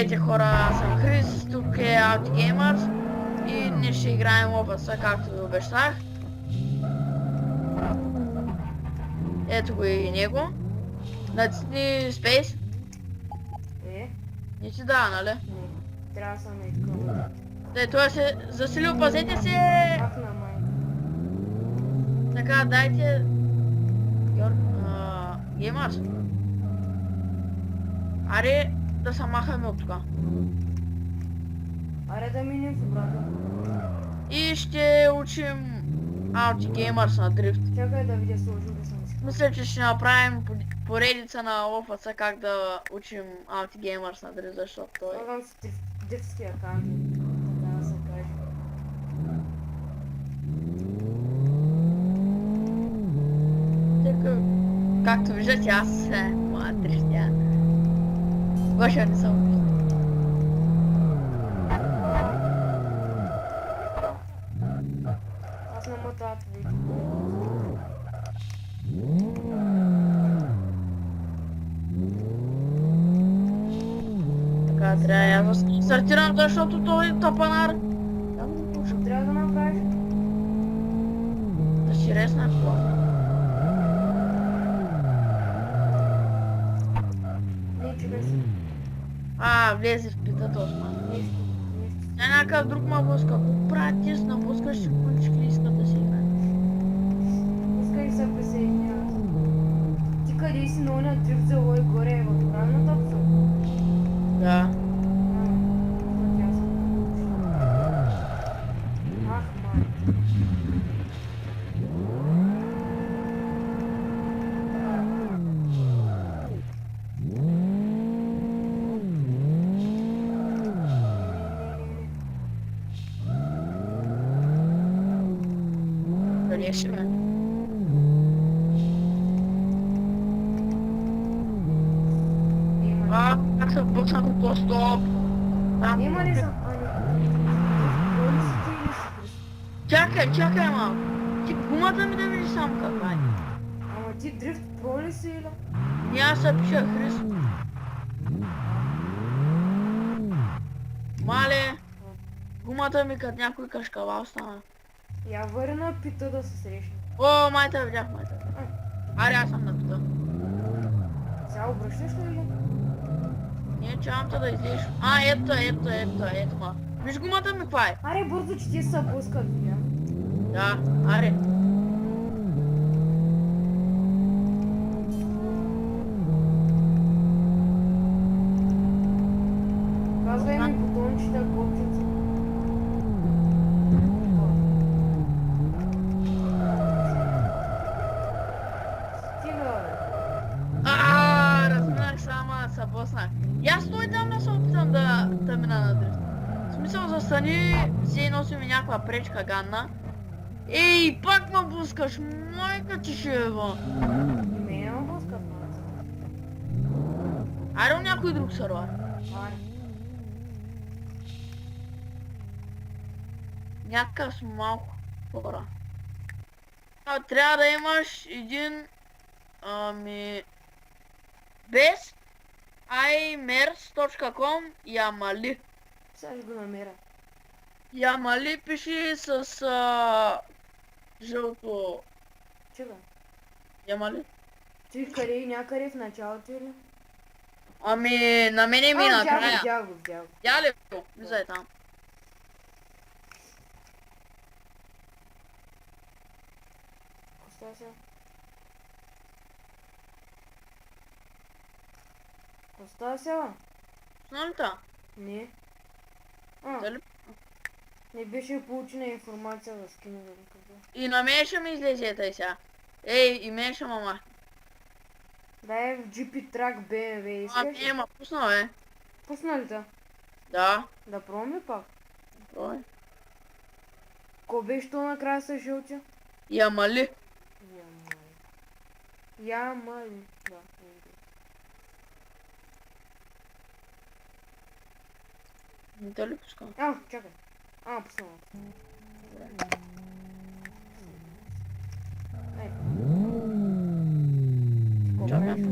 Здравейте хора, аз съм Крис, тук е Alti Gamers и днес ще играем опаса, както ви обещах. Ето го и него. Натисни Space. Не ти дава, нали? Не, трябва да съм искал. Дай, той се заселил, пазете се! Ах на майка. Така, дайте... Геймърс. Аре, да се махаме от тук. Аре да минем в обратно. И ще учим Alti Gamers на дрифт. Чакай да видя, сложил да съм си. Мисля, че ще направим поредица на офаса как да учим Alti Gamers на дрифт, защото той... Слагам си дрифтски акаунт. Така да се каже. Така, както виждате, аз моя дрифтя. Гоша не съм. Аз на мотата ви. Така, трябва да стартирам, защото той е тапанар. Що трябва да направиш? Да си ресна какво. Не, чакай си. Влезе в питата Осман. Нещо. Тя някакъв друг ма блъска. Ако правиш на блъскаш, ще кончиш ли искат да си играе. Искай да се присъединява. Ти къде си на оня дрифт за лой горе в правилната посока? Да. Ах, май. Къде ще ме? Как се блъснах от този стоп? Има ли съм? Боли си ти или си Крис? Чакай малко. Ти гумата ми да видиш само каква е. Ама ти дрифт про ли си или? Няма се пиша Хрис. Мале, гумата ми като някой кашкавал стана. Я върна на пита да се срещне. О, майта видях. Аре, аз съм на пита. Сега обръщаш ли? Не, чавам да излезеш. Ето ма. Виж гумата ми каква е. Аре, бързо, че ти се блъскат. Да, аре. Казвай ми бутончета, копчица. Стига, бе. Разминах само да се блъснах. И аз стой там да се опитам да мина на дрифт. В смисъл, застани, си носи ми някаква пречка гадна. Ей, пак ме блъскаш, майка ти ще ева. И мене ме блъскат, май. Аре, у някой друг сървър. Аре. Някакъв с малко хора. Трябва да имаш един без imers.com Ямали. Сега ще го намеря. Ямали пиши с жълто. Чакай. Ямали? Ти къде някъде в началото или? Ами, на мене ми накрая. Видях го. Я ли го? Влизай там. Коста сега? Коста сега? Знам та? Не. Дали? Не беше получена информация за скина за никъде. И на мен ще ми излезе тъй сега. Ей, и мен ще мама. Дай в GP Track BMW, искаш? Ема, пусна бе. Пусна ли те? Да. Да пробвам ли пак? Пробвай. Ко беше то накрая с жълтия? Ямали. Ямали. Да. Не дали пускам? Чакай. Пуснала. Чакай.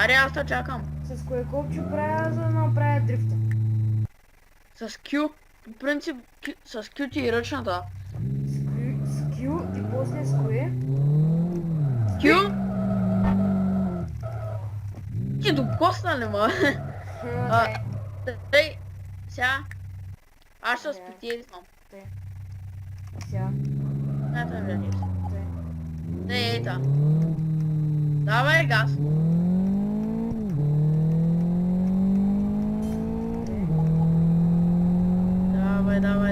Аре, аз те чакам. С кое копче правя, за да направя дрифта? С Q. По принцип, с Q ти е ръчната. С Q и после с кое? Q? Ти докосна ли, ма? Тъй, сега. Аз ще спетизвам. Сега. Не те видиш. Тъй. Не, ейта. Давай газ.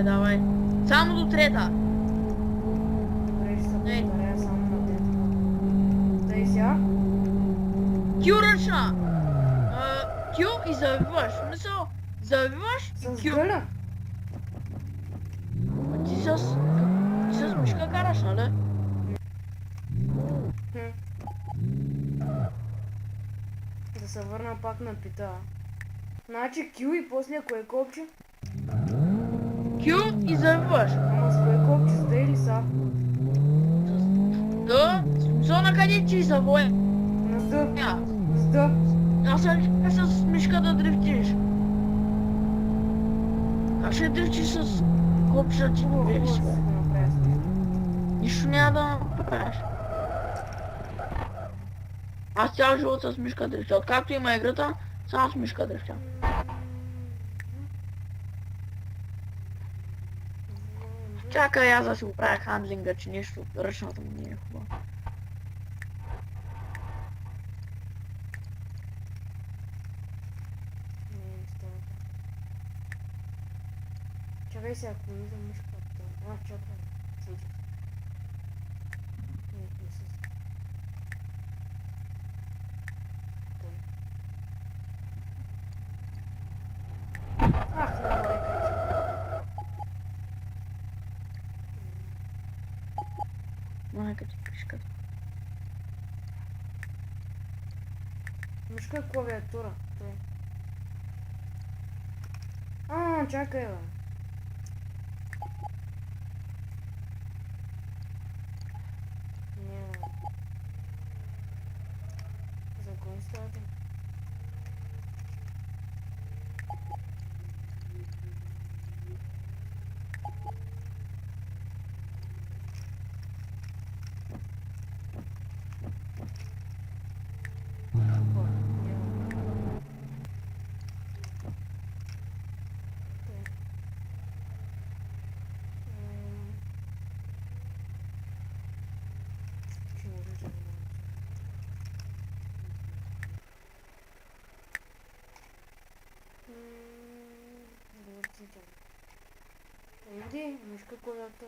Давай. Само до трета. Добре, ще се Ей. повторя само на трета. Тъй сега. Q ръчна. Q и завиваш. В смисъл, завиваш и С Q. гъля. Ти с мишка караш, нали? Да се върна пак на пита. Значи Q и после кое копче? Q и завиваш. Ама с кое копче? С да или са? Да, в смисъл на къде ти завоя. На да. С да. Аз съм с мишка да дрифтиш. Как ще дрифтиш с копчета ти не видиш, бе? Нищо няма да направиш. Аз цял живот с мишка дрифтя. Откакто има играта, само с мишка дрифтя. Чакай аз да си го правя хандлинга, че нищо ръчната му не е хубаво. Чакай сега, ако не за мишката. Чакай. Свети. Не се. Той. Ах, не мога. Майка ти пишката. Мишка клавиатура. Той. Чакай, бе. Не. За кой става? Иди, мишка куда-то е.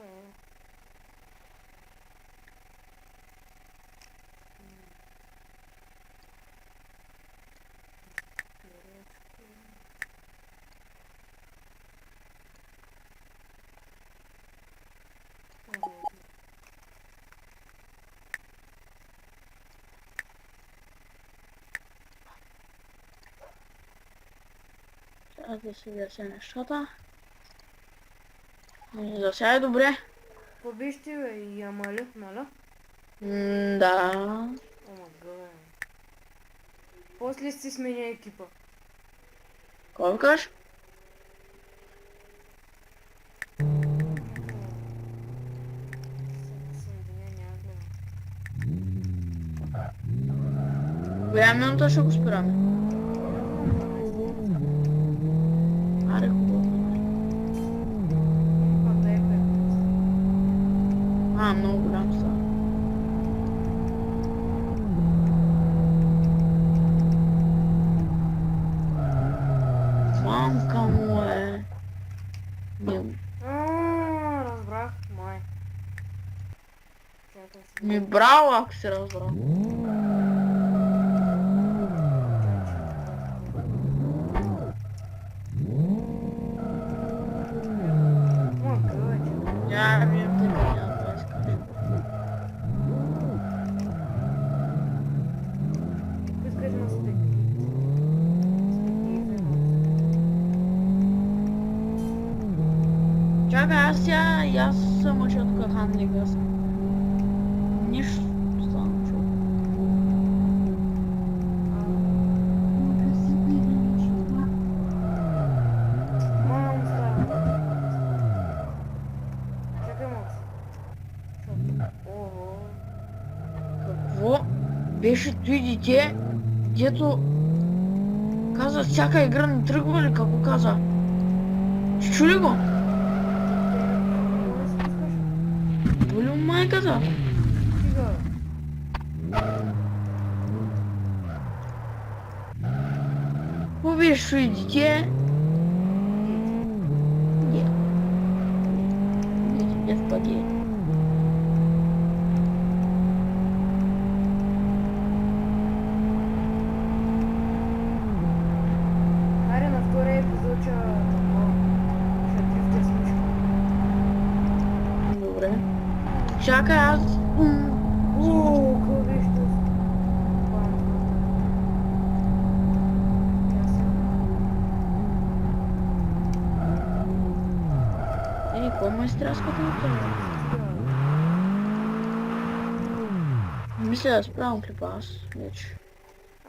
Трябва да си видя нещата. За сега е добре. Побиш ти, бе, и Ямали, нали? Да. Ома гъбе. После си сменя екипа. Кой викаш? Коя минута ще го спираме? Аре, хубаво. Много голям става. Мамка му е. Разбрах, май. Ми браво, ако си разбрал. Я вижу, ты меня таскаешь. Пускай нас спит. Чакай, аз съм учил тук хандлинга. Нищо стана чу. беше той дете, дето каза всяка игра не тръгва ли, какво каза? Чу ли го? Боли му майката? Стига. Какво беше той дете? Не впади. Аре на втория епизод ще дрифтя с мишка. Добре. Чакай, аз... Ооо, какво беше това? Какво ме изтряскате от това? Мисля да справям клипа аз вече.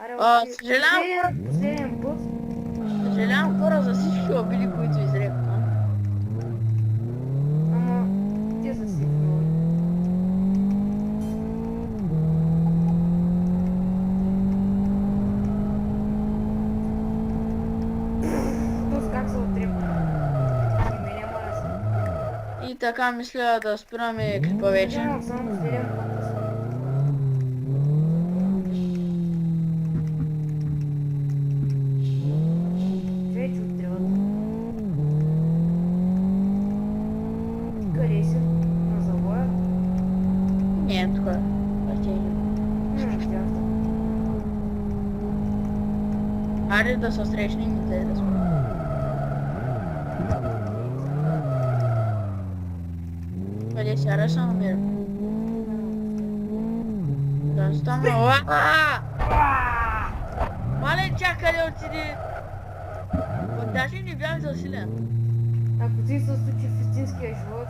Аре, съжалявам. последен път. Съжалявам хора за всички обиди, които изрекна. Ама, те са си хвили. Тос как се отрепва. И мене мора се. И така мисля да спираме клипа вече. Съжалявам, само последен път. Вече отреват. Къде си? На завоя? Не, тук е. Тяхта. Айде да се срещнем и да спрем. Къде си? Аре се намирам. Да стане. Мале, чакай да отиде. Даже не бях засилен. Ако ти се случи в истинския живот.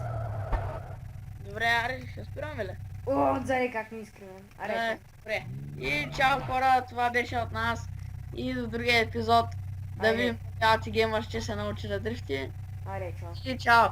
Добре, аре, ще спираме ли? О, отзади как ми изкривам. Аре. Добре. И чао хора, това беше от нас. И до другия епизод. Да Айде. видим как ти геймър ще се научи да дрифти. Аре, чао. И чао.